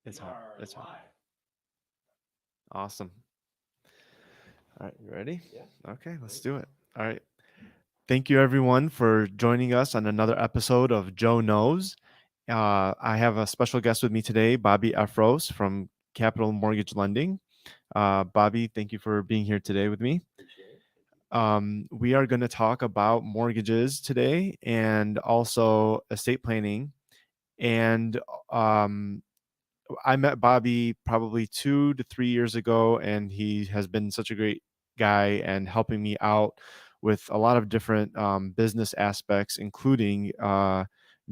It's hot. It's hot. Awesome. All right, you ready? Yeah. Okay, let's Great. do it. All right. Thank you, everyone, for joining us on another episode of Joe Knows. I have a special guest with me today, Bobby Efros from Capital Mortgage Lending. Bobby, thank you for being here today with me. Appreciate it. Thank you. We are going to talk about mortgages today and also estate planning. And um, I met Bobby probably 2 to 3 years ago, and he has been such a great guy and helping me out with a lot of different business aspects, including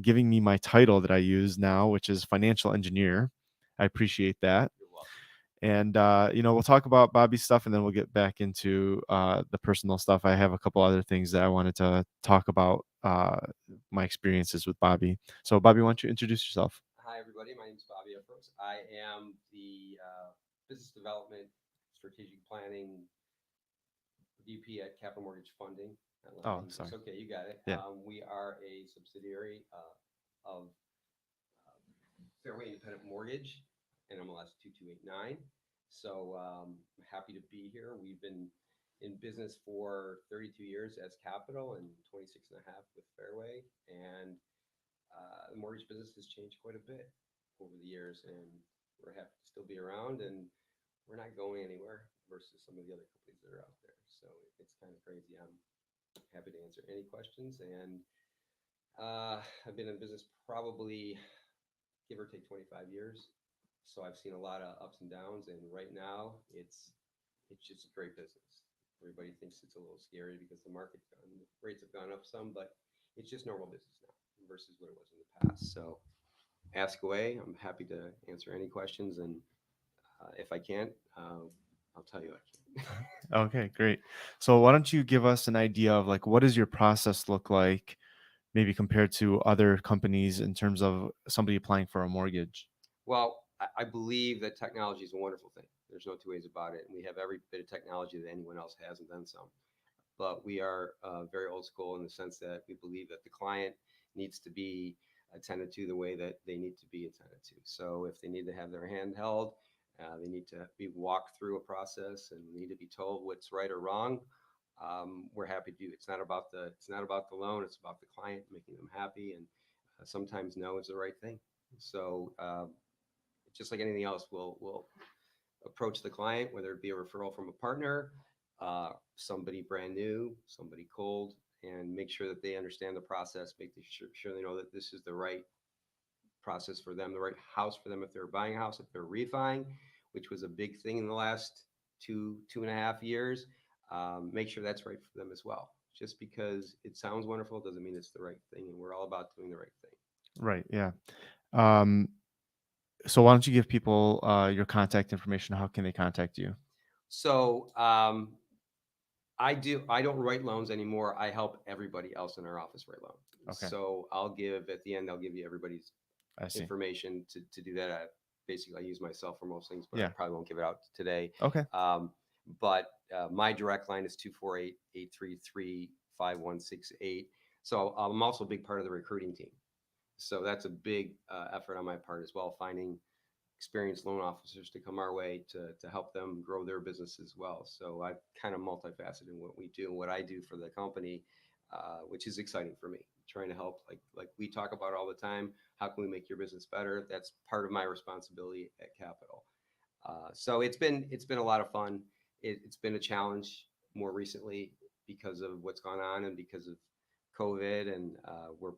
giving me my title that I use now, which is financial engineer. I appreciate that. You're welcome. And we'll talk about Bobby's stuff, and then we'll get back into the personal stuff. I have a couple other things that I wanted to talk about my experiences with Bobby. So, Bobby, why don't you introduce yourself? Hi, everybody. My name is Bobby Efros. I am the Business Development Strategic Planning VP at Capital Mortgage Funding and Oh, Lending. sorry. It's okay. You got it. Yeah. We are a subsidiary of Fairway Independent Mortgage, NMLS 2289. So I'm happy to be here. We've been in business for 32 years as Capital and 26 and a half with Fairway. And the mortgage business has changed quite a bit over the years, and we're happy to still be around, and we're not going anywhere versus some of the other companies that are out there. So it's kind of crazy. I'm happy to answer any questions, and I've been in business probably give or take 25 years. So I've seen a lot of ups and downs, and right now it's just a great business. Everybody thinks it's a little scary because the rates have gone up some, but it's just normal business now versus what it was in the past. So ask away. I'm happy to answer any questions, and if I can't, I'll tell you I can't. Okay, great. So why don't you give us an idea of like what does your process look like, maybe compared to other companies in terms of somebody applying for a mortgage? Well, I believe that technology is a wonderful thing. There's no two ways about it, and we have every bit of technology that anyone else has, and then some. But we are very old school in the sense that we believe that the client needs to be attended to the way that they need to be attended to. So if they need to have their hand held, they need to be walked through a process and need to be told what's right or wrong. We're happy to do. It's not about the loan. It's about the client making them happy, and sometimes no is the right thing. So just like anything else, we'll approach the client, whether it be a referral from a partner, somebody brand new, somebody cold, and make sure that they understand the process, make sure they know that this is the right process for them, the right house for them if they're buying a house, if they're refining, which was a big thing in the last 2.5 years. Make sure that's right for them as well. Just because it sounds wonderful doesn't mean it's the right thing, and we're all about doing the right thing. Right, yeah. Um, so why don't you give people your contact information? How can they contact you? So I don't write loans anymore. I help everybody else in our office write loans. Okay, So I'll give at the end. I'll give you everybody's I see. information to do that. Basically, I use myself for most things, but I Yeah. probably won't give it out today. Okay. Um, but my direct line is 248-833-5168. So I'm also a big part of the recruiting team. So that's a big effort on my part as well, finding experienced loan officers to come our way to help them grow their business as well. So I'm kind of multifaceted in what we do and what I do for the company, which is exciting for me. Trying to help, like we talk about all the time. How can we make your business better? That's part of my responsibility at Capital. So it's been a lot of fun. It's been a challenge more recently because of what's gone on and because of COVID, and we're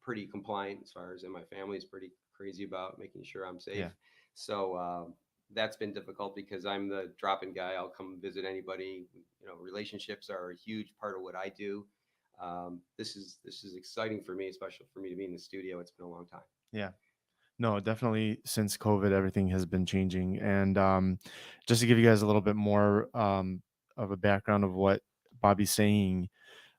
pretty compliant as far as, and my family is pretty crazy about making sure I'm Yeah. safe. So that's been difficult because I'm the drop-in guy. I'll come visit anybody. Relationships are a huge part of what I do. This is exciting for me, especially for me to be in the studio. It's been a long time. Yeah. No, definitely since COVID, everything has been changing. And just to give you guys a little bit more of a background of what Bobby's saying,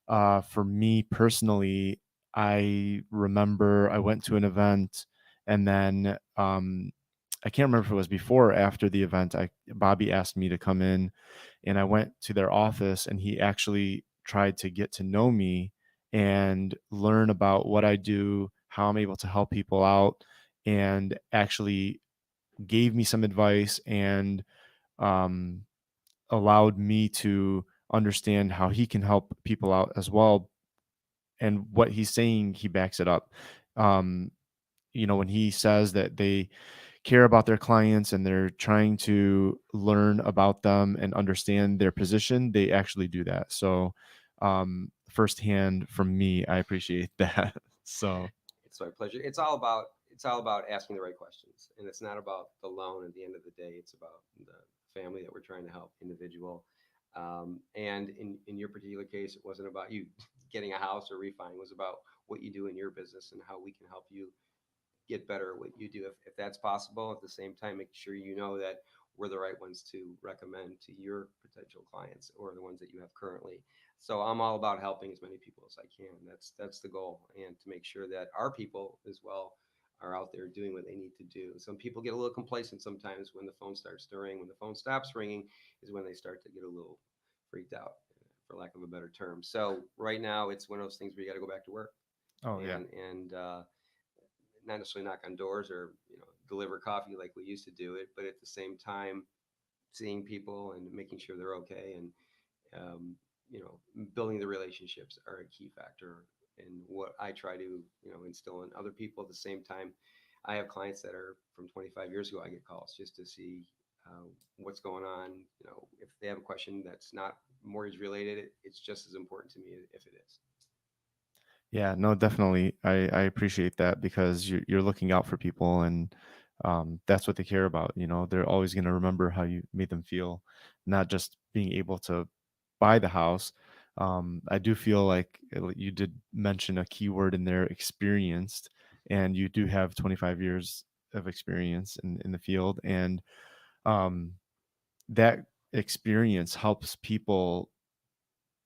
for me personally, I remember I went to an event and then I can't remember if it was before or after the event. Bobby asked me to come in and I went to their office and he actually tried to get to know me and learn about what I do, how I'm able to help people out, and actually gave me some advice, and um, allowed me to understand how he can help people out as well. And what he's saying, he backs it up. Um, when he says that they care about their clients and they're trying to learn about them and understand their position, they actually do that. So, firsthand from me, I appreciate that. So, It's my pleasure. It's all about asking the right questions, and it's not about the loan. At the end of the day, it's about the family that we're trying to help, individual. And in your particular case, it wasn't about you getting a house or refining. It was about what you do in your business and how we can help you get better at what you do. If that's possible, at the same time, make sure you know that we're the right ones to recommend to your potential clients or the ones that you have currently. So I'm all about helping as many people as I can. That's the goal, and to make sure that our people as well are out there doing what they need to do. Some people get a little complacent sometimes when the phone starts stirring. When the phone stops ringing is when they start to get a little freaked out, for lack of a better term. So right now, it's one of those things where you got to go back to work oh yeah, and not necessarily knock on doors or deliver coffee like we used to do it, but at the same time, seeing people and making sure they're okay, and um, building the relationships are a key factor in what I try to instill in other people. At the same time, I have clients that are from 25 years ago. I get calls just to see what's going on. If they have a question that's not mortgage related, it's just as important to me if it is. yeah, no, definitely. I appreciate that because you're looking out for people, and that's what they care about. They're always going to remember how you made them feel, not just being able to buy the house. I do feel like you did mention a key word in there, experienced, and you do have 25 years of experience in the field, and um, that experience helps people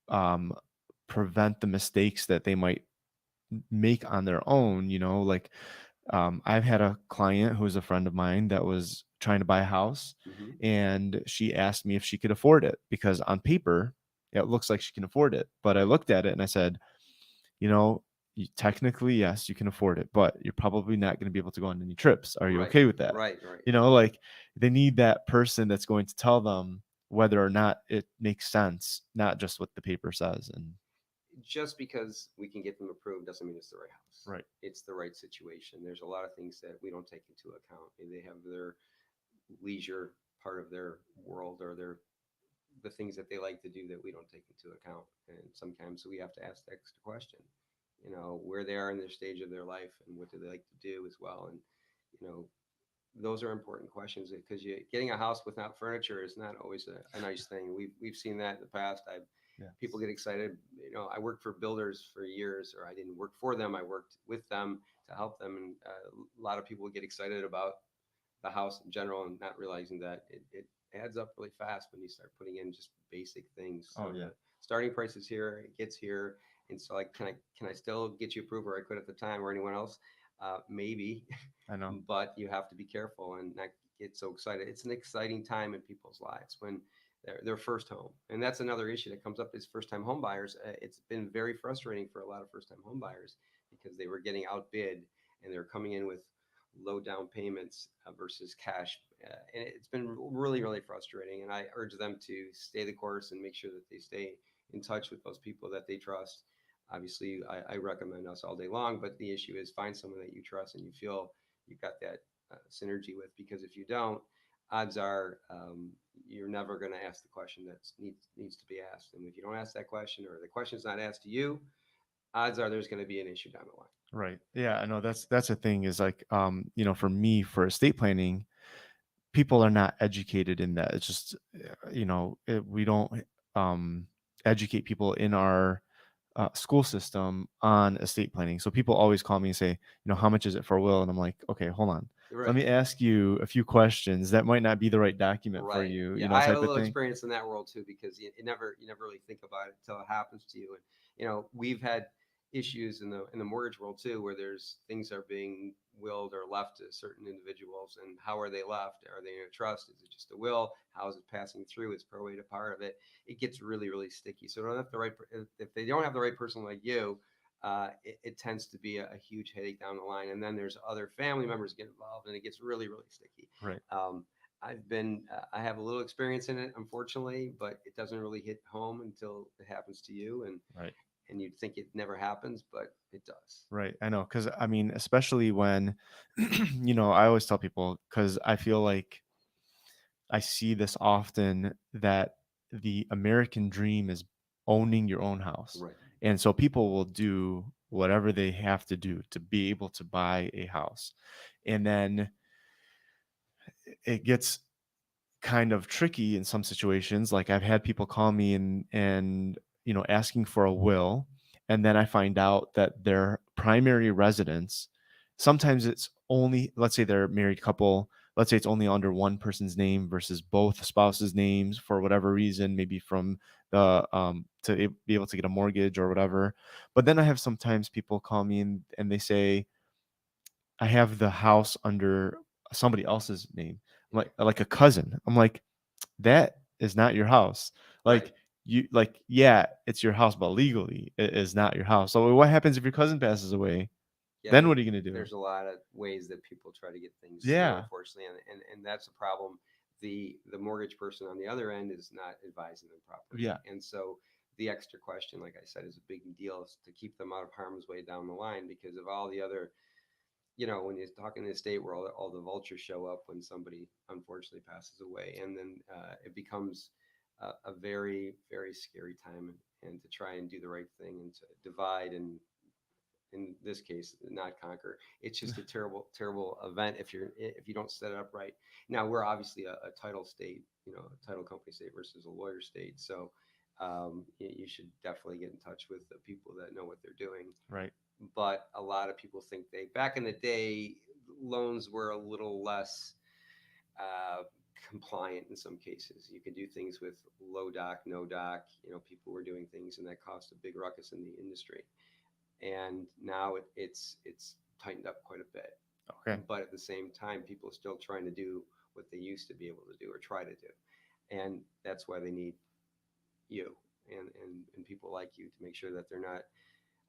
um, prevent the mistakes that they might make on their own. Like, I've had a client who was a friend of mine that was trying to buy a house, Hmm. and she asked me if she could afford it because on paper it looks like she can afford it. But I looked at it and I said, you know, technically, yes, you can afford it, but you're probably not going to be able to go on any trips. Are you Right, okay with that? right. Like, they need that person that's going to tell them whether or not it makes sense, not just what the paper says. And Just because we can get them approved doesn't mean it's the right house. right. It's the right situation. There's a lot of things that we don't take into account. They have their leisure part of their world or the things that they like to do that we don't take into account. And sometimes we have to ask the extra question, where they are in their stage of their life and what do they like to do as well. And, you know, those are important questions because getting a house without furniture is not always a nice thing. We've seen that in the past. I've People Yes. get excited. I worked for builders for years, or I didn't work for them. I worked with them to help them, and a lot of people get excited about the house in general and not realizing that it adds up really fast when you start putting in just basic things. Oh So yeah. the starting price is here, it gets here, and so like, can I still get you approved, or I could at the time, or anyone else? Maybe, I know. but you have to be careful and not get so excited. It's an exciting time in people's lives when their first home, and that's another issue that comes up is first time home buyers. It's been very frustrating for a lot of first time home buyers because they were getting outbid and they're coming in with low down payments versus cash. And it's been really, really frustrating. And I urge them to stay the course and make sure that they stay in touch with those people that they trust. Obviously, I recommend us all day long, but the issue is find someone that you trust and you feel you've got that synergy with. Because if you don't, odds are you're never going to ask the question that needs to be asked. And if you don't ask that question, or the question is not asked to you, odds are there's going to be an issue down the line. Right. Yeah, I know that's a thing is like, for me, for estate planning, people are not educated in that. It's just, we don't um, educate people in our school system on estate planning. So people always call me and say, how much is it for a will? And I'm like, okay, hold on. Let Right. me ask you a few questions. That might not be the right document for Right. you, Yeah, I have a type of little thing. experience in that world too because you never really think about it until it happens to you. And we've had issues in the mortgage world too, where there's things are being willed or left to certain individuals, and how are they left? Are they in a trust? Is it just a will? How is it passing through? Is probate a part of it? It gets really, really sticky. So don't have the right if they don't have the right person like you. it tends to be a huge headache down the line. And then there's other family members get involved, and it gets really, really sticky. Right. I have a little experience in it, unfortunately, but it doesn't really hit home until it happens to you, Right. and you'd think it never happens, but it does. Right. I know. Cause I mean, especially when, I always tell people, cause I feel like I see this often that the American dream is owning your own house. Right. And so people will do whatever they have to do to be able to buy a house. And then it gets kind of tricky in some situations. Like I've had people call me and asking for a will, and then I find out that their primary residence, sometimes it's only, let's say they're a married couple, let's say it's only under one person's name versus both spouses' names for whatever reason, maybe from the be able to get a mortgage or whatever. But then I have sometimes people call me and they say, I have the house under somebody else's name. I'm Yeah. like a cousin. I'm like, that is not your house. Right. Like yeah, it's your house, but legally it is not your house. So what happens if your cousin passes away? Yeah, Then what are you gonna do? there's a lot of ways that people try to get things through, Yeah. unfortunately, and that's a problem. The mortgage person on the other end is not advising them properly, Yeah. and so the extra question, like I said, is a big deal to keep them out of harm's way down the line because of all the other, when you're talking in the state world, all the vultures show up when somebody unfortunately passes away, and then it becomes a very, very scary time, and to try and do the right thing and to divide and in this case not conquer. It's just a terrible, terrible event if you don't set it up right. Now we're obviously a title state, a title company state versus a lawyer state, so you should definitely get in touch with the people that know what they're doing. Right. But a lot of people think they back in the day loans were a little less uh, compliant in some cases. You could do things with low doc, no doc. People were doing things, and that caused a big ruckus in the industry. And now it's tightened up quite a bit. Okay. But at the same time, people are still trying to do what they used to be able to do or try to do, and that's why they need you and people like you to make sure that they're not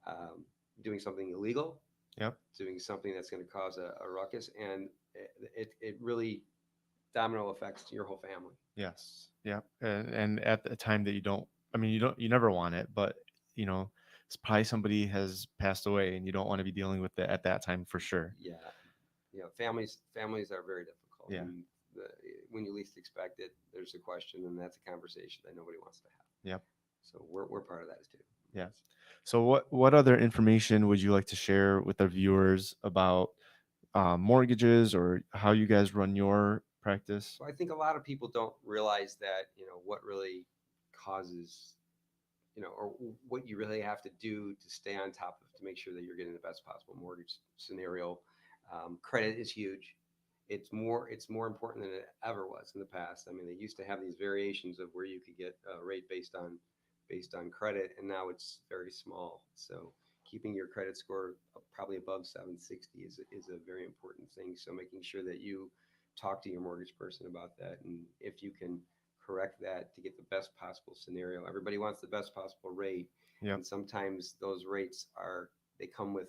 um, doing something illegal, Yep. doing something that's going to cause a ruckus, and it really domino effects your whole family. Yes. Yep. And at the time that you don't, I mean, you never want it, but you know, it's probably somebody has passed away and you don't want to be dealing with it at that time for sure. Yeah, families are very difficult, Yeah. and when you least expect it, there's a question, and that's a conversation that nobody wants to have. Yep. So we're part of that too. Yeah. So what other information would you like to share with our viewers about mortgages or how you guys run your practice? So I think a lot of people don't realize that what really causes or what you really have to do to stay on top of to make sure that you're getting the best possible mortgage scenario. Credit is huge. It's more important than it ever was in the past. I mean, they used to have these variations of where you could get a rate based on credit, and now it's very small. So keeping your credit score probably above 760 is a very important thing. So making sure that you talk to your mortgage person about that, and if you can correct that to get the best possible scenario. Everybody wants the best possible rate, Yep. and sometimes those rates they come with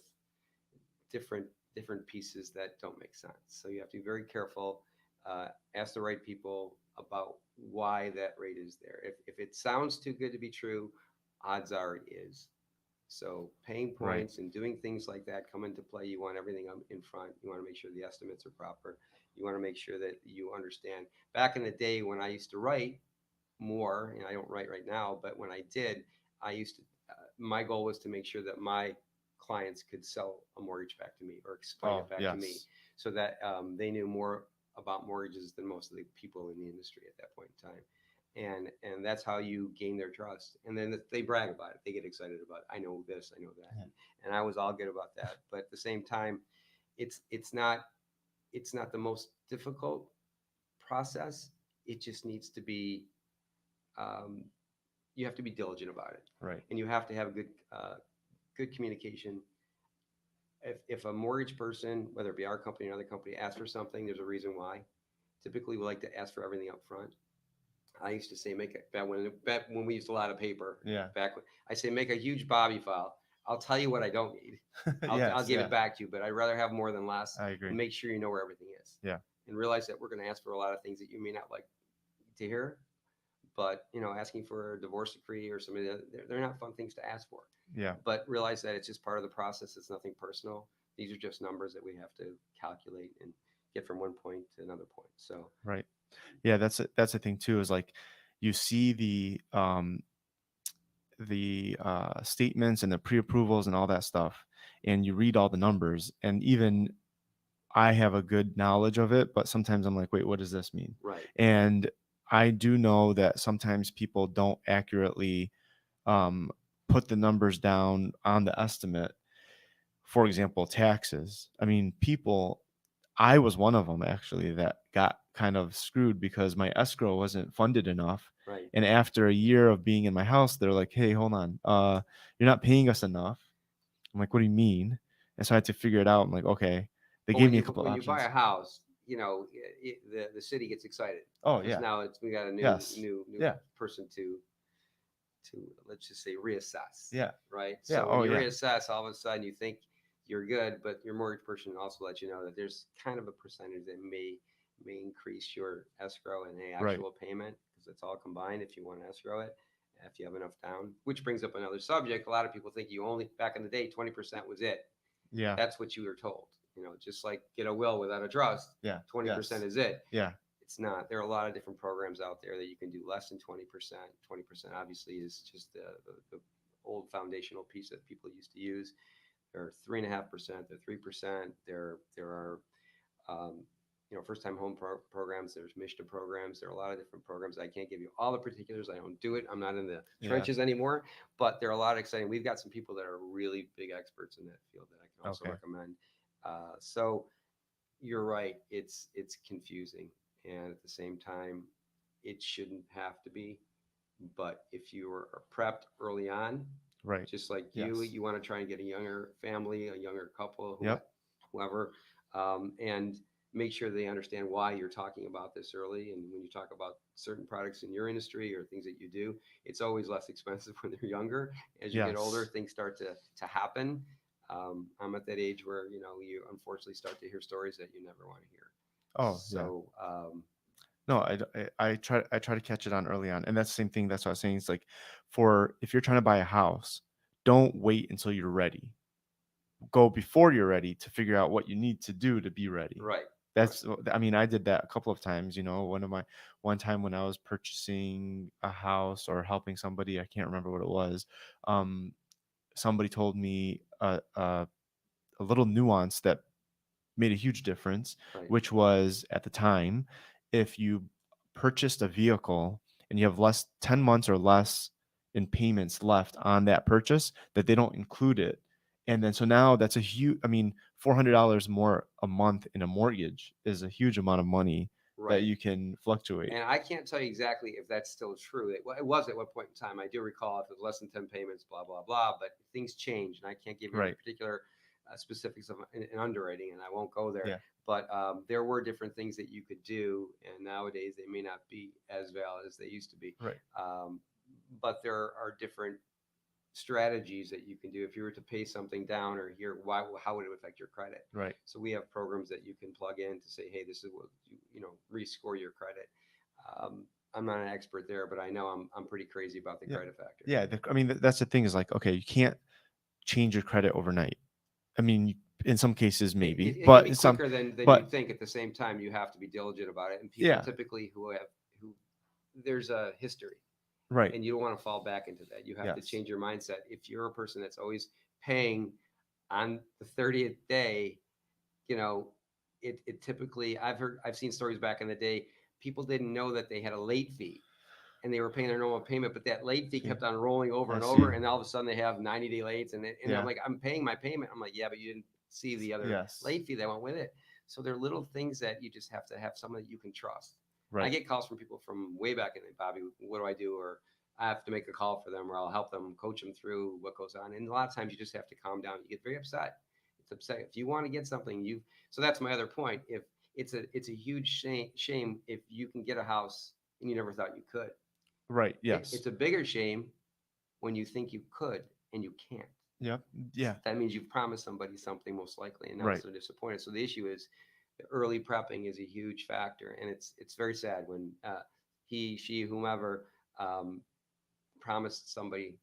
different different pieces that don't make sense. So you have to be very careful. Ask the right people about why that rate is there. If it sounds too good to be true, odds are it is. So paying Right. points and doing things like that come into play. You want everything up in front. You want to make sure the estimates are proper. You want to make sure that you understand. Back in the day when I used to write more, and I don't write right now, but when I did, I used to. My goal was to make sure that my clients could sell a mortgage back to me or explain Oh, it back to me, yes. so that they knew more about mortgages than most of the people in the industry at that point in time. And that's how you gain their trust. And then they brag about it. They get excited about it. I know this, I know that, and I was all good about that. But at the same time, it's not the most difficult process. It just needs to be um, you have to be diligent about it, Right. and you have to have good communication. If a mortgage person, whether it be our company or another company, asks for something, there's a reason why. Typically, we like to ask for everything up front. I used to say make a back when we used a lot of paper Yeah. back when I say make a huge Bobby file. I'll tell you what I don't need. I'll Yes, give yeah, it back to you, but I'd rather have more than less, I and agree. make sure you know where everything is, Yeah, and realize that we're going to ask for a lot of things that you may not like to hear. But asking for a divorce decree or something, they're not fun things to ask for. yeah, But realize that it's just part of the process. It's nothing personal. These are just numbers that we have to calculate and get from one point to another point. So right. Yeah, that's the thing too, is like you see the statements and the pre-approvals and all that stuff, and you read all the numbers, and even I have a good knowledge of it, but sometimes I'm like, wait, what does this mean? right, And I do know that sometimes people don't accurately um, put the numbers down on the estimate. For example, taxes. I mean, people, I was one of them actually that got kind of screwed because my escrow wasn't funded enough. right. And after a year of being in my house, they're like, hey, hold on, you're not paying us enough. I'm like, what do you mean? And so I had to figure it out. I'm like, okay. They Well, gave me a couple when you buy a options. house, the city gets excited Oh because yeah. now we got a Yes. new Yeah. person to let's just say reassess, Yeah. right? Yeah. So when Oh you yeah. reassess, all of a sudden you think you're good, but your mortgage person also lets you know that there's kind of a percentage that may increase your escrow and the Right. actual payment because it's all combined if you want to escrow it. If you have enough down, which brings up another subject. A lot of people think you only back in the day 20% was it. Yeah. That's what you were told. Just like get a will without a trust, Yeah. 20% Yes. is it. Yeah. It's not. There are a lot of different programs out there that you can do less than 20%. 20% obviously is just the old foundational piece that people used to use. There are 3.5%, there are 3%. There are first time home programs. There's Mishta programs. There are a lot of different programs. I can't give you all the particulars. I don't do it. I'm not in the Yeah. trenches anymore, but there are a lot of exciting. We've got some people that are really big experts in that field that I can also Okay. recommend. So you're right. It's confusing, and at the same time, it shouldn't have to be. But if you are prepped early on, Right. just like Yes. you want to try and get a younger family, a younger couple, Yep. whoever, and make sure they understand why you're talking about this early. And when you talk about certain products in your industry or things that you do, it's always less expensive when they're younger. As you get older, Yes. things start to happen. I'm at that age where you unfortunately start to hear stories that you never want to hear. Oh yeah. So No, I try to catch it on early on, and that's the same thing. That's what I was saying. It's like, for if you're trying to buy a house, don't wait until you're ready. Go before you're ready to figure out what you need to do to be ready. right, right, I mean, I did that a couple of times. One time when I was purchasing a house or helping somebody, I can't remember what it was. Um, Somebody told me a little nuance that made a huge difference, right, which was at the time, if you purchased a vehicle and you have 10 months or less in payments left on that purchase, that they don't include it. And then so now that's a huge, I mean, $400 more a month in a mortgage is a huge amount of money that right. you can fluctuate. And I can't tell you exactly if that's still true. It was at one point in time. I do recall if it was less than 10 payments, blah, blah, blah. But things change, and I can't give you any Right. particular specifics of in underwriting, and I won't go there. Yeah. But there were different things that you could do, and nowadays they may not be as valid as they used to be. Right. Um, but there are different strategies that you can do if you were to pay something down or here how would it affect your credit. Right. So we have programs that you can plug in to say, hey, this is what rescore your credit. I'm not an expert there, but I know I'm pretty crazy about the Yeah. credit factor. Yeah. I mean, that's the thing, is like, okay, you can't change your credit overnight. I mean, in some cases, it, maybe, it, it can but be in some, quicker than you but think. At the same time, you have to be diligent about it, and people yeah, typically who there's a history, right. and you don't want to fall back into that. You have to Yes. change your mindset. If you're a person that's always paying on the 30th day, you know, it typically I've seen stories back in the day. People didn't know that they had a late fee and they were paying their normal payment, but that late fee See? kept on rolling over Yeah, and see? over, and all of a sudden they have 90-day lates, and I'm Yeah. like, I'm paying my payment. I'm like, yeah, but you didn't see the other Yes. late fee that went with it. So there are little things that you just have to have someone that you can trust. I Right. get calls from people from way back in the Bobby, what do I do? Or I have to make a call for them, or I'll help them coach them through what goes on. And a lot of times you just have to calm down. You get very upset. It's upset if you want to get something. So that's my other point. If it's a huge shame if you can get a house and you never thought you could. Right. Yes. It's a bigger shame when you think you could and you can't. Yep. Yeah. That means you've promised somebody something most likely, and now Right. it's so disappointed. So the issue is the early prepping is a huge factor, and it's very sad when he, she, whomever um, promised somebody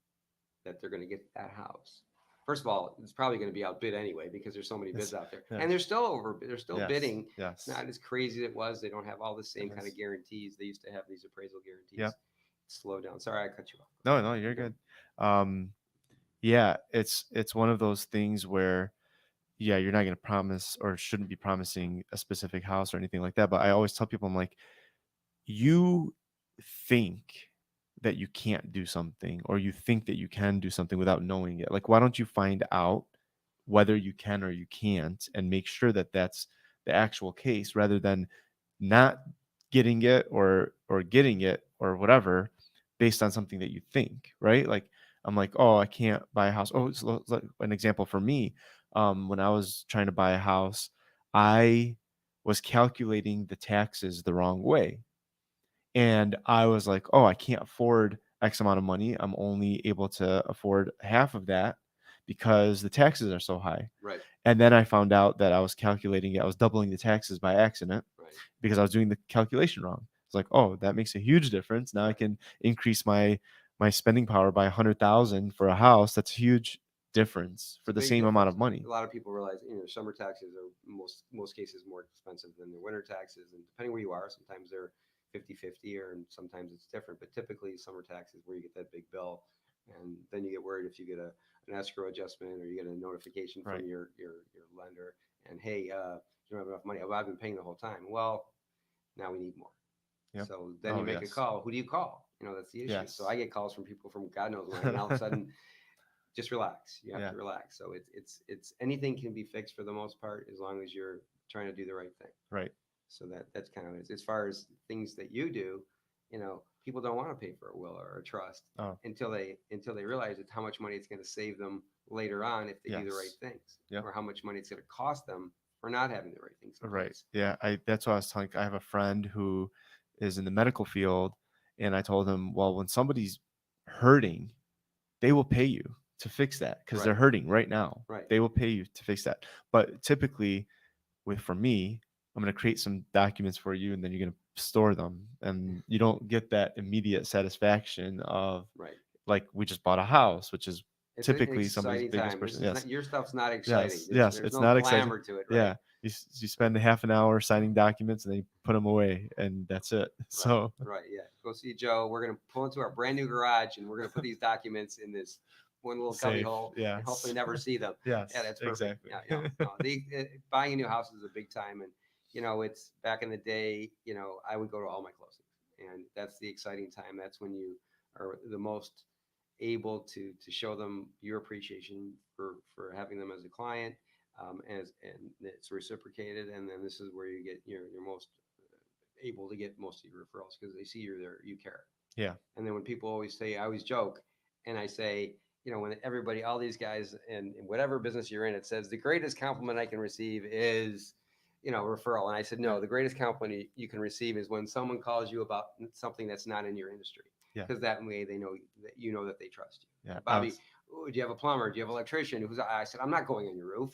that they're going to get that house. First of all, it's probably going to be outbid anyway because there's so many bids Yes. out there, and Yes. they're still over. They're still Yes. bidding. It's Yes. not as crazy as it was. They don't have all the It same kind of is. guarantees they used to have. These appraisal guarantees. Yep. Slow down. Sorry, I cut you off. No, no, you're Yeah. good. Um, yeah, it's one of those things where yeah, you're not going to promise or shouldn't be promising a specific house or anything like that. But I always tell people, I'm like, you think that you can't do something or you think that you can do something without knowing it. Like, why don't you find out whether you can or you can't and make sure that that's the actual case rather than not getting it or getting it or whatever based on something that you think, right? Like I'm like, oh, I can't buy a house. Oh, so like an example for me, when I was trying to buy a house, I was calculating the taxes the wrong way. And I was like, oh, I can't afford X amount of money. I'm only able to afford half of that because the taxes are so high. Right. And then I found out that I was calculating it, I was doubling the taxes by accident Right. because I was doing the calculation wrong. It's like, oh, that makes a huge difference. Now I Right. can increase my spending power by 100,000 for a house. That's a huge difference for It's a the big same amount difference. of money. A lot of people realize, summer taxes are most cases more expensive than their winter taxes, and depending where you are, sometimes they're 50-50, or and sometimes it's different. But typically, summer taxes where you get that big bill, and then you get worried if you get an escrow adjustment or you get a notification from Right. your lender, and hey, you don't have enough money. Oh, I've been paying the whole time. Well, now we need more. Yep. So then you Oh, make a yes. call. Who do you call? That's the issue. So Yes. I get calls from people from God knows when, and all of a sudden, just relax. You have Yeah. to relax. So it's anything can be fixed for the most part as long as you're trying to do the right thing. Right. So that's kind of it. As far as things that you do, people don't want to pay for a will or a trust Oh, until they realize it's how much money it's going to save them later on if they do the right yes. things, Yep. or how much money it's going to cost them for not having the right things in Right. place. Yeah. That's what I was telling. I have a friend who is in the medical field, and I told him, well, when somebody's hurting, they will pay you to fix that because they're Right. hurting right now. Right. They will pay you to fix that. But typically, for me, I'm going to create some documents for you, and then you're going to store them, and you don't get that immediate satisfaction of Right. like we just bought a house, which is It's an typically somebody's exciting biggest time. This person. is not Yes. your stuff's not exciting. Yes, There's yes, there's it's no not exciting. glamour to it, right? Yeah, you spend a half an hour signing documents and then you put them away, and that's it. Right, So right, yeah. Go see Joe. We're gonna pull into our brand new garage, and we're gonna put these documents in this one little cubby safe. hole, and hopefully Yes, never see them. Yeah, yes, that's perfect. exactly. Yeah, no. Buying a new house is a big time, and it's back in the day. I would go to all my closings, and that's the exciting time. That's when you are the most able to show them your appreciation for having them as a client, and it's reciprocated, and then this is where you get your most able to get most of your referrals because they see you're there, you care. Yeah, And then when people always say, I always joke, and I say, when everybody, all these guys, in whatever business you're in, it says the greatest compliment I can receive is, referral. And I said, yeah, no, the greatest compliment you can receive is when someone calls you about something that's not in your industry, yeah, because that way they know that that they trust you. yeah. Bobby, oh, do you have a plumber? Do you have an electrician? I said, I'm not going on your roof.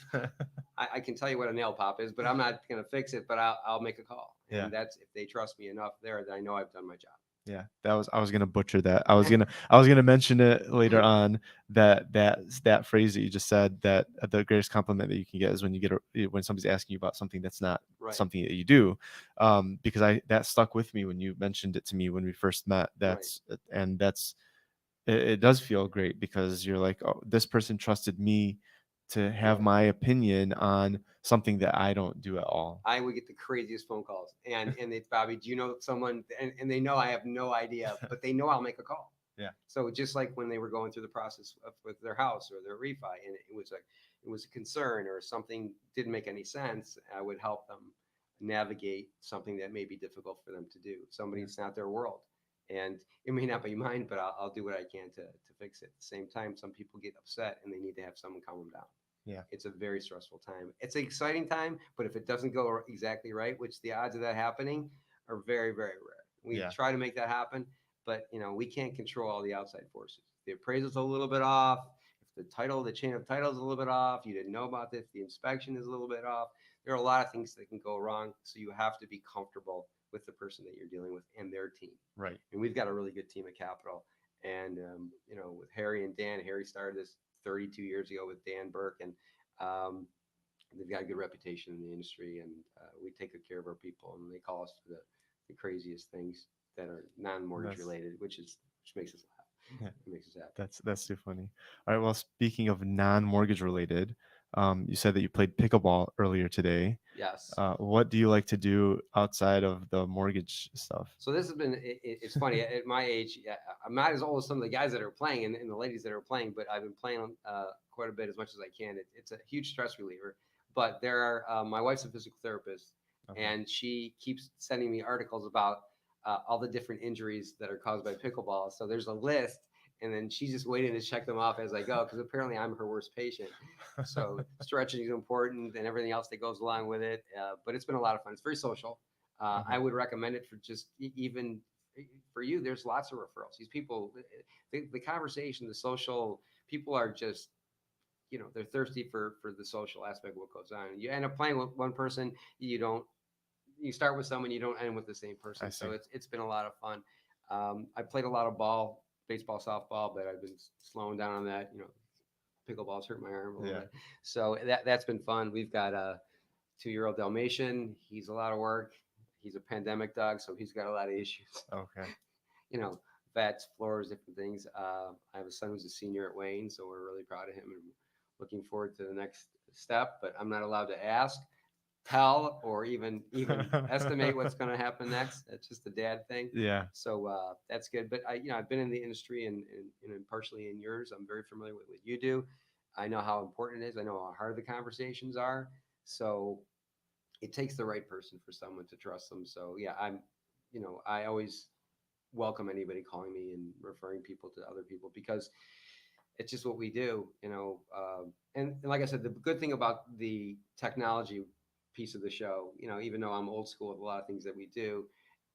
I can tell you what a nail pop is, but I'm not going to fix it. But I'll make a call, Yeah. and that's if they trust me enough there that I know I've done my job. Yeah, I was gonna butcher that. I was gonna mention it later on that phrase that you just said that the greatest compliment that you can get is when you get when somebody's asking you about something that's not Right, something that you do, because that stuck with me when you mentioned it to me when we first met. right, It does feel great because you're like, oh, this person trusted me to have right. my opinion on something that I don't do at all. I would get the craziest phone calls, and it's Bobby. Do you know someone? And they know I have no idea, but they know I'll make a call. Yeah. So just like when they were going through the process with their house or their refi, and it was a concern or something didn't make any sense, I would help them navigate something that may be difficult for them to do. Somebody, Yeah. it's not their world, and it may not be mine, but I'll do what I can to fix it. At the same time, some people get upset and they need to have someone calm them down. Yeah. It's a very stressful time. It's an exciting time, but if it doesn't go exactly right, which the odds of that happening are very, very rare. We Yeah. try to make that happen, but we can't control all the outside forces. The appraisal's a little bit off. the title, the chain of title is a little bit off. You didn't know about this. The inspection is a little bit off. There are a lot of things that can go wrong. So you have to be comfortable with the person that you're dealing with and their team. Right. And we've got a really good team at Capital. And, with Harry and Dan, Harry started this 32 years ago with Dan Burke, and um, they've got a good reputation in the industry. And we take good care of our people, and they call us for the craziest things that are non-mortgage That's related, which makes us laugh. yeah. It makes us happy. That's too funny. All right. Well, speaking of non-mortgage related, you said that you played pickleball earlier today. Yes. What do you like to do outside of the mortgage stuff? So this has been, it's funny at my age, yeah, I'm not as old as some of the guys that are playing and the ladies that are playing, but I've been playing quite a bit as much as I can. It's a huge stress reliever, but there are, my wife's a physical therapist, Okay. and she keeps sending me articles about all the different injuries that are caused by pickleball. So there's a list, and then she's just waiting to check them off as I go, because apparently I'm her worst patient. So stretching is important and everything else that goes along with it. But it's been a lot of fun. It's very social. I would recommend it for just even for you. There's lots of referrals. These people, the conversation, the social, people are just, they're thirsty for the social aspect of what goes on. You end up playing with one person, you start with someone, you don't end with the same I person. see. So it's been a lot of fun. I played a lot of ball, baseball, softball, but I've been slowing down on that. Pickleball's hurt my arm a little Yeah. bit. So that's been fun. We've got a 2-year-old Dalmatian. He's a lot of work. He's a pandemic dog, so he's got a lot of issues. Okay. you know, Vets, floors, different things. I have a son who's a senior at Wayne, so we're really proud of him and looking forward to the next step. But I'm not allowed to ask, tell, or even estimate what's going to happen next. That's just a dad thing. Yeah. So that's good. But I've been in the industry and partially in yours. I'm very familiar with what you do. I know how important it is. I know how hard the conversations are. So it takes the right person for someone to trust them. So yeah, I always welcome anybody calling me and referring people to other people, because it's just what we do. And like I said, the good thing about the technology piece of the show, even though I'm old school with a lot of things that we do,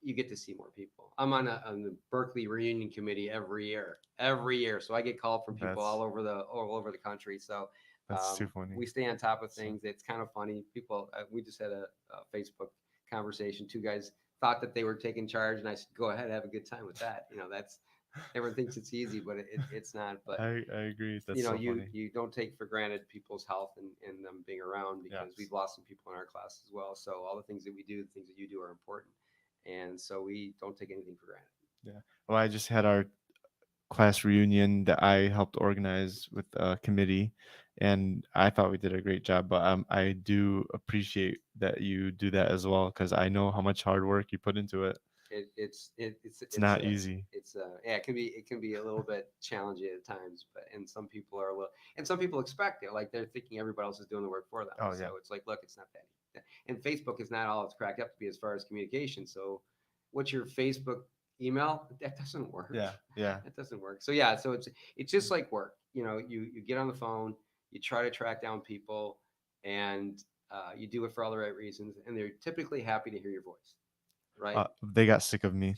you get to see more people. I'm on the Berkeley reunion committee every year. So I get called from people That's all over the country. So that's too funny. we stay on top of So things. It's kind of funny. People, we just had a Facebook conversation. Two guys thought that they were taking charge, and I said, "Go ahead, have a good time with that." That's everyone thinks it's easy, but it's not. But I agree. That's so you funny. you don't take for granted people's health and them being around, because Yes. we've lost some people in our class as well. So all the things that we do, the things that you do are important, and so we don't take anything for granted. Yeah. Well, I just had our class reunion that I helped organize with a committee, and I thought we did a great job. But I do appreciate that you do that as well, because I know how much hard work you put into it. It's It's not easy. yeah, it can be a little bit challenging at times, but and some people are a little, and some people expect it, like they're thinking everybody else is doing the work for them. Oh So yeah. it's like, look, it's not that. And Facebook is not all it's cracked up to be as far as communication. So what's your Facebook email? That doesn't work. Yeah. Yeah. That doesn't work. So yeah, so it's just like work. You get on the phone, you try to track down people, and you do it for all the right reasons, and they're typically happy to hear your voice, right? They got sick of me.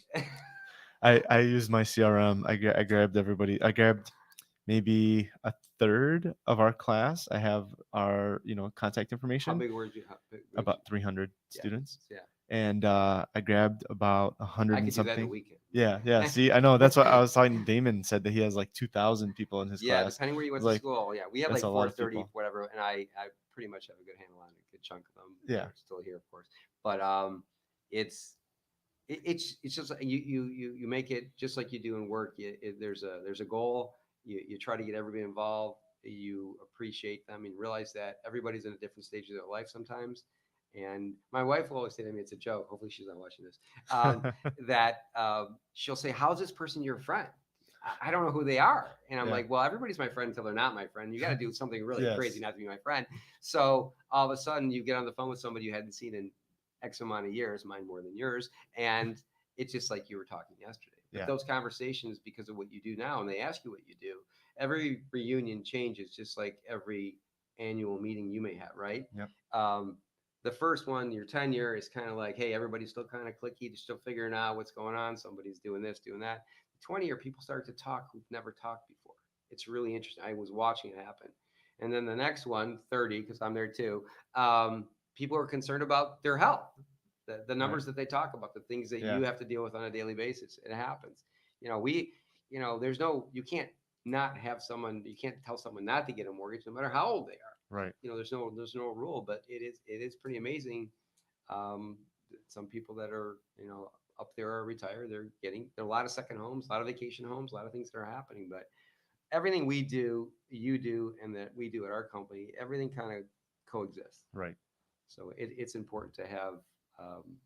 I used my CRM. I grabbed everybody. I grabbed maybe a third of our class. I have our contact How information. big were you? How big were About 300 Yeah. students, Yeah. and I grabbed about I 100 and could do that in a something. weekend. Yeah, yeah. See, I know that's what I was talking. Damon said that he has like 2,000 people in his Yeah, class. depending where you I was went to like, school. Yeah, we had that's like a lot of 430, people. whatever, and I pretty much have a good handle on a good chunk of them. Yeah. They're still here, of course, but it's it's just you make it just like you do in work. There's a goal. You try to get everybody involved. You appreciate them and realize that everybody's in a different stage of their life sometimes. And my wife will always say to me, it's a joke. Hopefully she's not watching this. That she'll say, "How's this person your friend?" I don't know who they are. And I'm Yeah. like, well, everybody's my friend until they're not my friend. You got to do something really Yes. crazy not to be my friend. So all of a sudden you get on the phone with somebody you hadn't seen in X amount of years, mine more than yours. And it's just like you were talking yesterday. But Yeah. those conversations, because of what you do now, and they ask you what you do, every reunion changes, just like every annual meeting you may have, right? Yep. The first one, your tenure, is kind of like, hey, everybody's still kind of clicky, they're still figuring out what's going on. Somebody's doing this, doing that. 20-year people start to talk who've never talked before. It's really interesting. I was watching it happen. And then the next one, 30, because I'm there too, people are concerned about their health, the Right. numbers that they talk about, the things that Yeah. you have to deal with on a daily basis. It happens. There's no, you can't not have someone, you can't tell someone not to get a mortgage, no matter how old they are. Right. There's no rule, but it is pretty amazing. Um, some people that are, up there are retired. There are a lot of second homes, a lot of vacation homes, a lot of things that are happening. But everything we do, you do, and that we do at our company, everything kind of coexists. Right. So it's important to have um,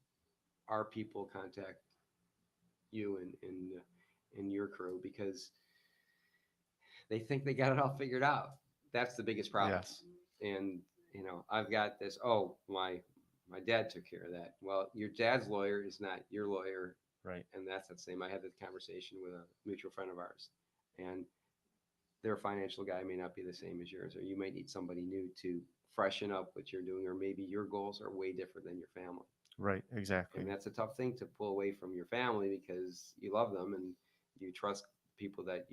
our people contact you and your crew because they think they got it all figured out. That's the biggest problem. Yes. And I've got this. Oh, my dad took care of that. Well, your dad's lawyer is not your lawyer, Right. and that's the same. I had this conversation with a mutual friend of ours, and their financial guy may not be the same as yours, or you might need somebody new to freshen up what you're doing, or maybe your goals are way different than your family. Right. Exactly. And that's a tough thing to pull away from your family because you love them and you trust people that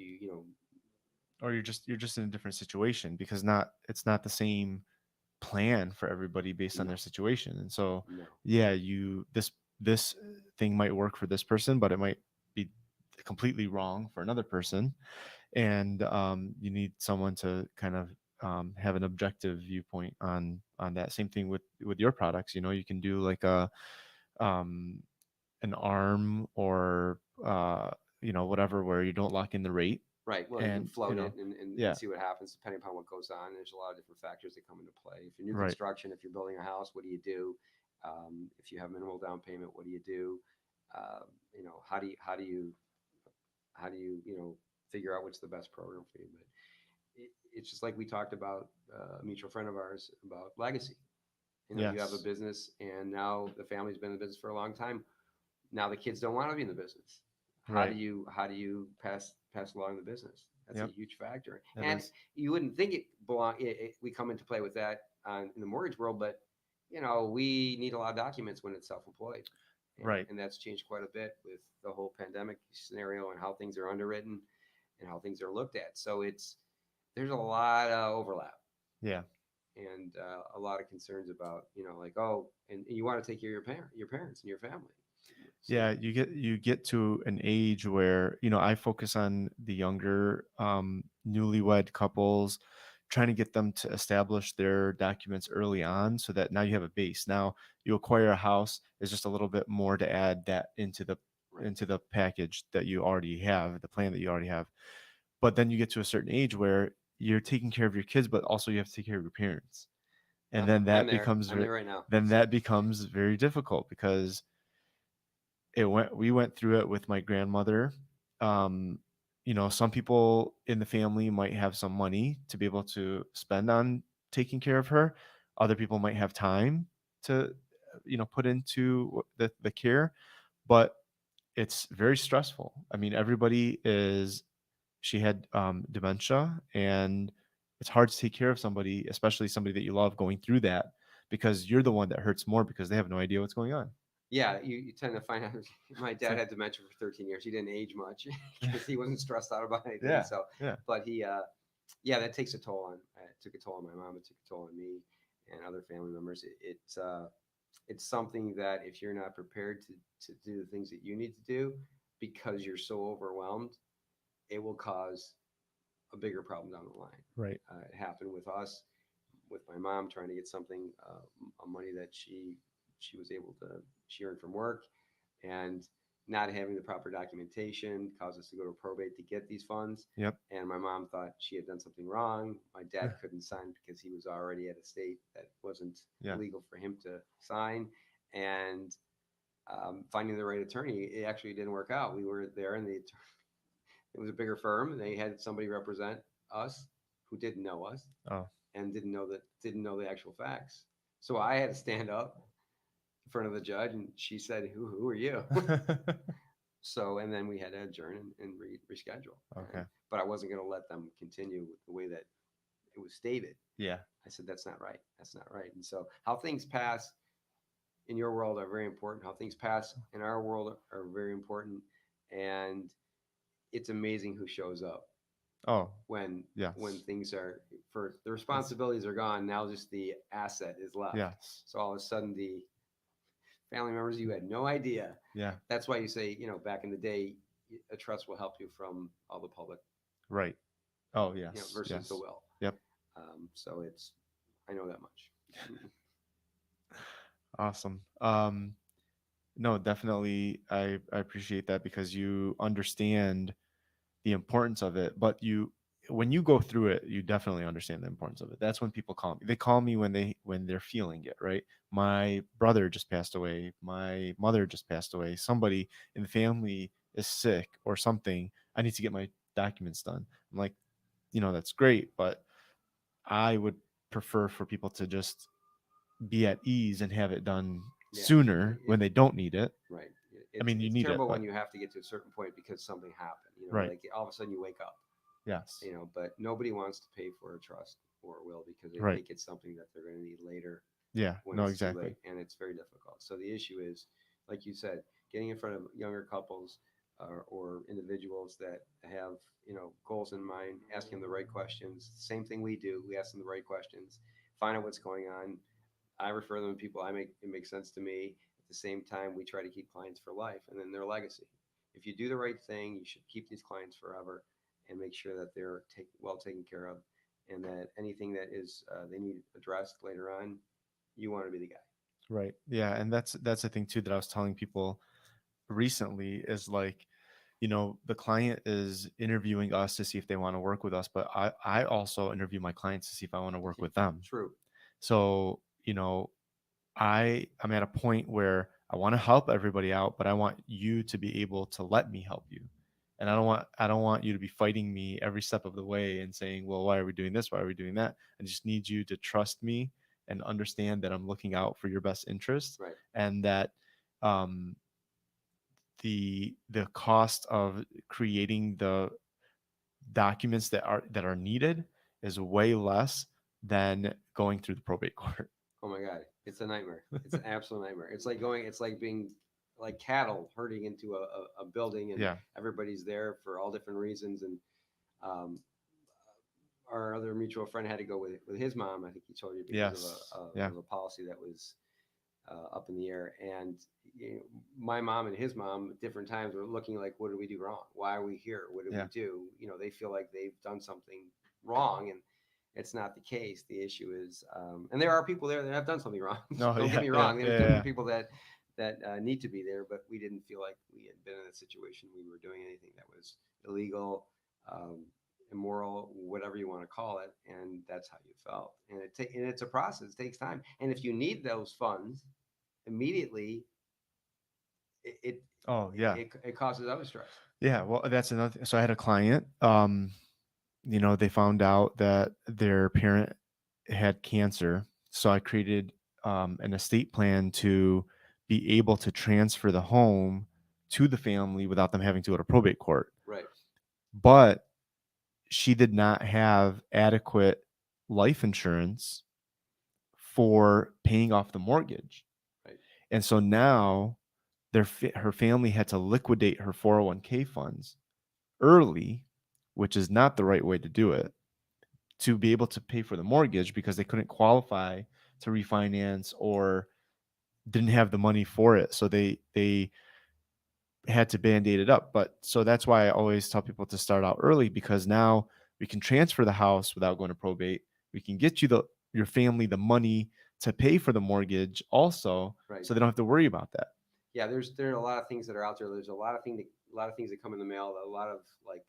Or you're just in a different situation because not it's not the same plan for everybody based on their no, situation. And so, no. yeah, this thing might work for this person, but it might be completely wrong for another person. And you need someone to kind of have an objective viewpoint on that. Same thing with your products. You can do like um, an arm or whatever where you don't lock in the rate, Right. Well, you can and float it and yeah, see what happens depending upon what goes on. There's a lot of different factors that come into play. If you're new right, construction, if you're building a house, what do you do? If you have minimal down payment, what do you do? Uh, how do you figure out what's the best program for you? But it's just like we talked about a mutual friend of ours about legacy. You have a yes, business, and now the family's been in the business for a long time. Now the kids don't want to be in the business. How do right, you pass along the business? That's a yep, huge factor, that and is you wouldn't think we come into play with that in the mortgage world, but we need a lot of documents when it's self-employed, right. and that's changed quite a bit with the whole pandemic scenario and how things are underwritten and how things are looked at. So there's a lot of overlap Yeah. and a lot of concerns about like, oh, and you want to take care of your parents and your family. So Yeah, you get to an age where, I focus on the younger newlywed couples, trying to get them to establish their documents early on so that now you have a base. Now you acquire a house, there's just a little bit more to add that into the right. into the package that you already have, the plan that you already have. But then you get to a certain age where you're taking care of your kids, but also you have to take care of your parents. And Yep, then I'm that there. becomes I'm there right now. then that becomes very difficult because we went through it with my grandmother. um some people in the family might have some money to be able to spend on taking care of her. Other people might have time to put into the care, but it's very stressful. I mean, everybody is she had dementia, and it's hard to take care of somebody, especially somebody that you love, going through that, because you're the one that hurts more because they have no idea what's going on. Yeah, you tend to find out. My It's dad like, had dementia for 13 years. He didn't age much because he wasn't stressed out about anything. yeah, So, yeah, but yeah, that takes a toll on. It took a toll on my mom. It took a toll on me and other family members. It's something that if you're not prepared to do the things that you need to do because you're so overwhelmed, it will cause a bigger problem down the line. right, It happened with us, with my mom trying to get something, money that she was able to she earned from work, and not having the proper documentation caused us to go to probate to get these funds. yep, And my mom thought she had done something wrong. My dad couldn't sign because he was already at a state that wasn't yeah, legal for him to sign. And finding the right attorney, it actually didn't work out. We were there, and it was a bigger firm, and they had somebody represent us who didn't know us oh, and didn't know the actual facts. So I had to stand up in front of the judge, and she said, "Who are you?" So, and then we had to adjourn and reschedule. okay, But I wasn't going to let them continue with the way that it was stated. yeah, I said, "That's not right. That's not right." And so, how things pass in your world are very important. How things pass in our world are very important, and it's amazing who shows up. Oh, when yes. things are for the It's responsibilities are gone. Now just the asset is left. yes. So all of a sudden the family members you had no idea. Yeah. That's why you say, back in the day, a trust will help you from all the public, Right. Oh, yes. versus the Yes. will. Yep. So it's, I know that much. Awesome. No, definitely. I appreciate that because you understand the importance of it, but when you go through it, you definitely understand the importance of it. That's when people call me. They call me when they're feeling it, right? My brother just passed away. My mother just passed away. Somebody in the family is sick or something. I need to get my documents done. I'm like, that's great, but I would prefer for people to just be at ease and have it done Yeah, sooner when they don't need it. right. I It's mean, you it's need it, terrible when but you have to get to a certain point because something happened. right. Like all of a sudden you wake up. Yes. But nobody wants to pay for a trust or a will because they Right. think it's something that they're going to need later Yeah. when No, it's too exactly. late, and it's very difficult. So the issue is, like you said, getting in front of younger couples or individuals that have goals in mind, asking them the right questions. Same thing we do. We ask them the right questions, find out what's going on. I refer them to people I make it makes sense to me. At the same time, we try to keep clients for life and then their legacy. If you do the right thing, you should keep these clients forever and make sure that they're well taken care of, and that anything that is they need addressed later on, you want to be the guy. Right. Yeah, and that's the thing too that I was telling people recently is like, the client is interviewing us to see if they want to work with us, but I also interview my clients to see if I want to work with them. True. So, I'm at a point where I want to help everybody out, but I want you to be able to let me help you. And I don't want you to be fighting me every step of the way and saying, "Well, why are we doing this? Why are we doing that?" I just need you to trust me and understand that I'm looking out for your best interest Right. and that um the cost of creating the documents that are needed is way less than going through the probate court. Oh my God, it's a nightmare. It's an absolute nightmare. It's like going. It's like being like cattle herding into a building, and Yeah. everybody's there for all different reasons. And um, our other mutual friend had to go with his mom. I think he told you because of Yes. Yeah. a policy that was up in the air. And my mom and his mom at different times were looking like, what did we do wrong? Why are we here? What did we Yeah. do? They feel like they've done something wrong, and it's not the case. The issue is, and there are people there that have done something wrong. No, Don't get yeah, me yeah, wrong. There's yeah, different yeah. people that need to be there, but we didn't feel like we had been in a situation we were doing anything that was illegal, um, immoral, whatever you want to call it, and that's how you felt. And it's a process. It takes time, and if you need those funds immediately, it it, Oh, yeah. it causes other stress. Yeah, well, that's another thing. So I had a client, they found out that their parent had cancer. So I created an estate plan to be able to transfer the home to the family without them having to go to probate court. Right. But she did not have adequate life insurance for paying off the mortgage. Right. And so now her family had to liquidate her 401k funds early, which is not the right way to do it, to be able to pay for the mortgage because they couldn't qualify to refinance or didn't have the money for it. So they had to band-aid it up. But so that's why I always tell people to start out early because now we can transfer the house without going to probate. We can get your family the money to pay for the mortgage also, Right. so they don't have to worry about that. Yeah. There are a lot of things that are out there. There's a lot of things that come in the mail. A lot of like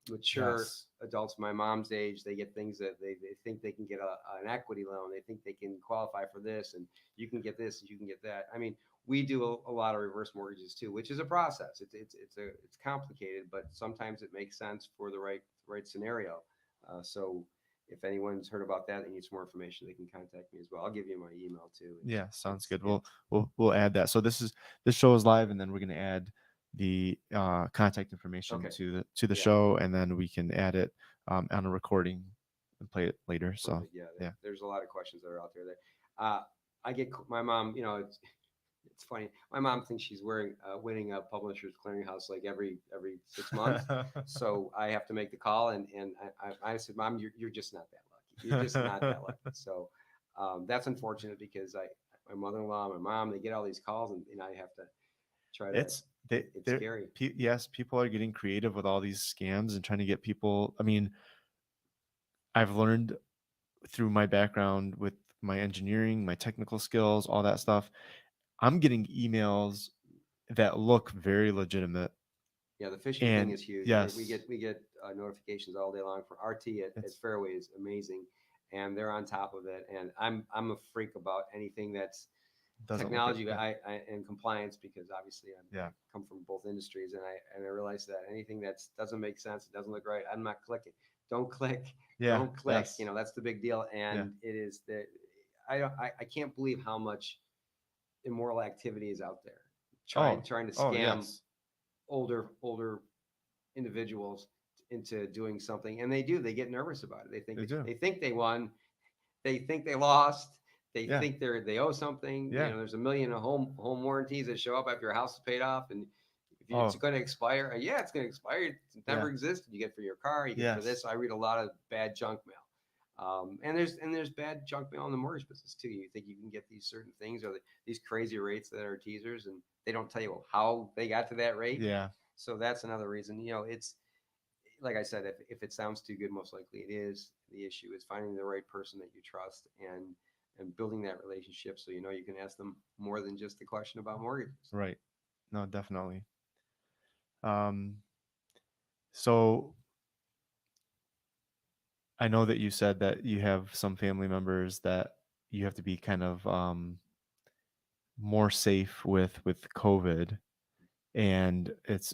mature Yes. adults my mom's age, they get things that they think they can get an equity loan, they think they can qualify for this, and you can get this and you can get that. I mean, we do a lot of reverse mortgages too, which is a process. It's complicated, but sometimes it makes sense for the right scenario. So if anyone's heard about that and needs more information, they can contact me as well. I'll give you my email too. Yeah, sounds good. It's We'll add that. So this show is live, and then we're gonna add the contact information okay. to the Yeah. show, and then we can add it on a recording and play it later. So Perfect. Yeah. yeah, There's a lot of questions that are out there. That I get my mom. It's funny. My mom thinks she's winning a Publishers Clearinghouse like every 6 months. So I have to make the call, and I said, Mom, you're just not that lucky. You're just not that lucky. So that's unfortunate because my mother-in-law, my mom, they get all these calls, and I have to try to. It's they It's they're scary. yes, people are getting creative with all these scams and trying to get people. I mean, I've learned through my background with my engineering, my technical skills, all that stuff. I'm getting emails that look very legitimate. Yeah, the phishing thing And is huge. We yes, get notifications all day long from RT at it's Fairway is amazing, and they're on top of it. And I'm a freak about anything that's doesn't look technology yeah, and compliance because obviously I yeah, come from both industries, and I realize that anything that doesn't make sense, it doesn't look right, I'm not clicking. Don't click, yeah, don't click. yes, That's the big deal, yeah. and it is that I can't believe how much immoral activity is out there Oh, trying to oh scam yes, older individuals into doing something, and they get nervous about it. they do. They think they won, they think they lost, they Yeah, think they owe something. yeah. There's a million home warranties that show up after your house is paid off, and if it's Oh, going to expire, yeah, it's going to expire. It yeah, never existed. You get for your car, you get for yes, this. I read a lot of bad junk mail. And there's bad junk mail in the mortgage business too. You think you can get these certain things or these crazy rates that are teasers, and they don't tell you how they got to that rate. yeah, So that's another reason. It's like I said, if it sounds too good, most likely it is. The issue is finding the right person that you trust and building that relationship so you can ask them more than just the question about mortgages. right. No, definitely. Um, so I know that you said that you have some family members that you have to be kind of more safe with COVID, and it's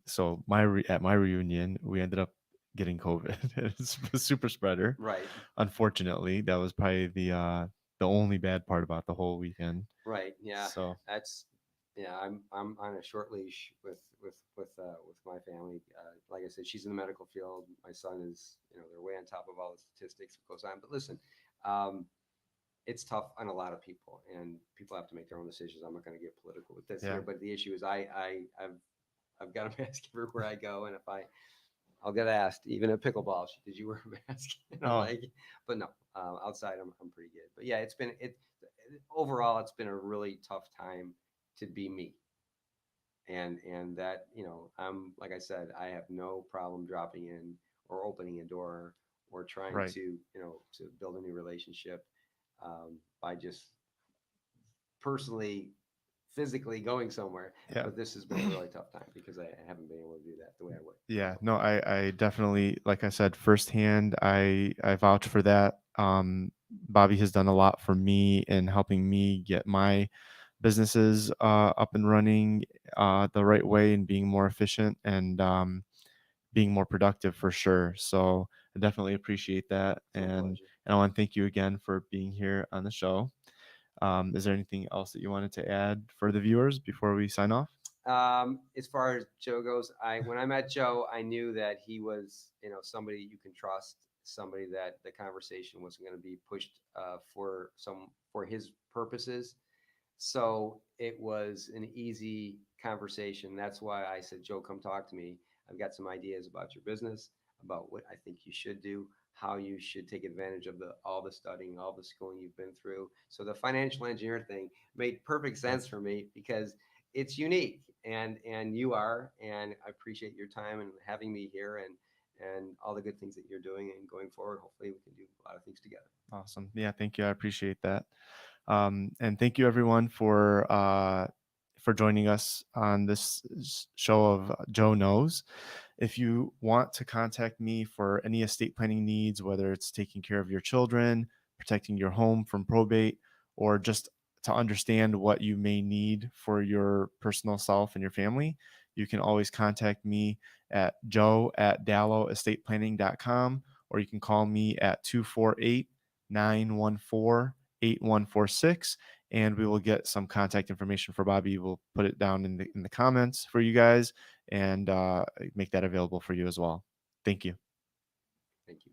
so at my reunion we ended up getting COVID. It's a super spreader. Right, Unfortunately, that was probably the only bad part about the whole weekend. right, yeah. So That's yeah. I'm on a short leash with my family. Like I said, she's in the medical field. My son is, they're way on top of all the statistics that goes on. But listen, um, it's tough on a lot of people, and people have to make their own decisions. I'm not going to get political with this yeah, here, but the issue is I've got a mask everywhere I go, and if I'll get asked even at pickleball, did you wear a mask? And I'm oh like, but no, outside I'm pretty good. But yeah, overall it's been a really tough time to be me, and that I'm like I said, I have no problem dropping in or opening a door or trying right, to build a new relationship by just personally, physically going somewhere. yeah. But this has been a really tough time because I haven't been able to do that the way I would. Yeah, So no, I definitely, like I said, firsthand, I vouch for that. Bobby has done a lot for me in helping me get my businesses up and running the right way and being more efficient and being more productive for sure. So I definitely appreciate that, it's my pleasure. and I want to thank you again for being here on the show. Is there anything else that you wanted to add for the viewers before we sign off? As far as Joe goes, when I met Joe, I knew that he was, somebody you can trust, somebody that the conversation was going to be pushed for his purposes. So it was an easy conversation. That's why I said, Joe, come talk to me. I've got some ideas about your business, about what I think you should do, how you should take advantage of all the studying, all the schooling you've been through. So the financial engineer thing made perfect Right. sense for me because it's unique, and you are, and I appreciate your time and having me here, and all the good things that you're doing, and going forward, hopefully we can do a lot of things together. Awesome. Yeah, thank you. I appreciate that. And thank you everyone for joining us on this show of Joe Knows. If you want to contact me for any estate planning needs, whether it's taking care of your children, protecting your home from probate, or just to understand what you may need for your personal self and your family, you can always contact me at joe@dalloestateplanning.com, or you can call me at 248-914-8146, and we will get some contact information for Bobby. We'll put it down in the comments for you guys and make that available for you as well. Thank you. Thank you.